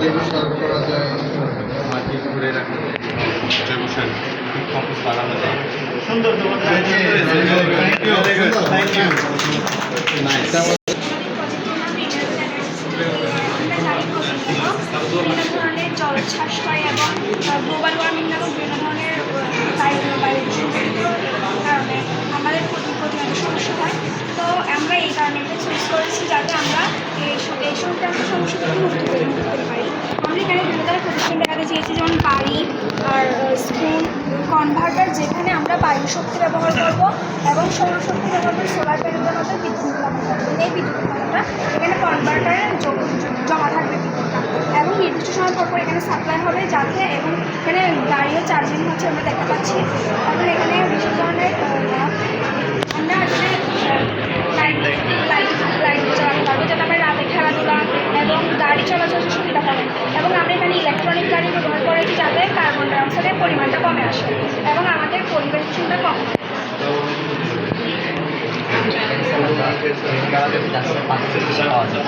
জৈব সার করা যায়, মাটি ধরে রাখা যায়, জৈব সার কম্পোস্ট বানানো যায়। সুন্দর ধরনের জলোচ্ছ্বাস হয় এবং গ্লোবাল ওয়ার্মিং নামক বিভিন্ন ধরনের বায়ু দূষণের কারণে আমাদের প্রতিনিয়ত সমস্যা হয়। তো আমরা এই কারণে এটা চুজ করেছি যাতে আমরা এই সংক্রান্ত সমস্যা থেকে মুক্ত করতে পারি। আমরা এখানে বিভিন্ন ধরনের প্রতিষ্ঠান দেখাতে চেয়েছি, যেমন বাড়ি আর স্কুল, কনভার্টার যেখানে আমরা বায়ু শক্তি ব্যবহার করব এবং সৌরশক্তি ব্যবহার করে সোলার প্যানেলের মতো বিদ্যুৎ উৎপাদন করবো। এই বিদ্যুৎ উৎপাদনটা এখানে কনভার্টারে জমা থাকবে বিদ্যুৎটা, এবং নির্দিষ্ট সময় পর এখানে সাপ্লাই হবে যাতে, এবং এখানে গাড়িও চার্জিং হচ্ছে আমরা দেখতে পাচ্ছি। তারপর এখানে বিশেষ ধরনের আমরা এখানে লাইট চালাতে পারবো যাতে আমরা রাতে খেলাধুলা এবং গাড়ি চলাচলের সুবিধা পাবেন। এবং আমরা এখানে ইলেকট্রনিক গাড়ি ব্যবহার করেছি যাতে কার্বন ডাইঅক্সাইডের পরিমাণটা কমে আসে এবং আমাদের পরিবেশ দূষণটা কম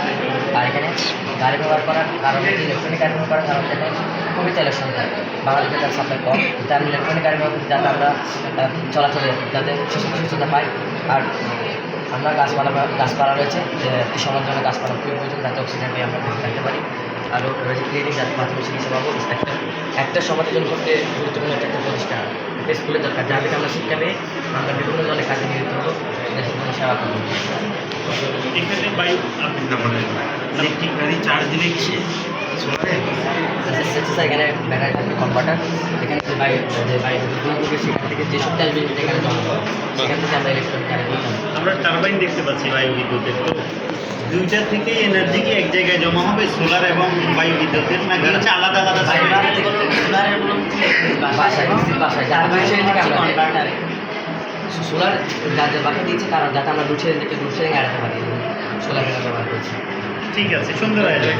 হয়। আর এখানে গাড়ি ব্যবহার করার কারণে, ইলেকট্রনিক গাড়ি ব্যবহার করার কারণে এখানে খুবই তেলের সংখ্যা বাংলাদেশে তার সাপ্লাই কম, তাই আমি ইলেকট্রনিক গাড়ি ব্যবহার করতে যাতে আমরা চলাচলে যাতে সুস্থতা পাই। আর আমরা গাছপালা রয়েছে, একটি সমাজ জন্য গাছপালা খুবই প্রয়োজন যাতে অক্সিজেন পেয়ে আমরা বেঁচে থাকতে পারি। আর রয়েছে ক্লিনিক যাতে প্রাথমিক চিকিৎসা পাবো। একটা সমাজের জন্য সবচেয়ে গুরুত্বপূর্ণ একটা প্রতিষ্ঠান স্কুলের দরকার, যার থেকে আমরা শিক্ষা পেয়ে আমরা বিভিন্ন ধরনের কাজে নিয়োজিত হবো, দেশের জন্য সেবা করবো। এখানে বায়ু ইলেকট্রিক গাড়ি চার্জ দিলে কি সোলারে এখানে ব্যাটারি থাকবে, কনভার্টার, এখানে যে বায়ু দূর করবে সেখান থেকে যে শক্তি আসবে এখানে জমা হবে, সেখান থেকে আমরা ইলেকট্রনিক গাড়ি বলতাম। আমরা টারবাইন দেখতে পাচ্ছি বায়ু বিদ্যুতের। তো দুইটা থেকে এনার্জি কি এক জায়গায় জমা হবে, সোলার এবং বায়ু বিদ্যুতের, নাকি হচ্ছে আলাদা আলাদা? সোলার যাতে বাকি দিচ্ছে কারণ যাতে আমরা লোডশেডিং এড়াতে পারি, সোলার ব্যবহার করছি। ঠিক আছে, সুন্দর আয়োজন।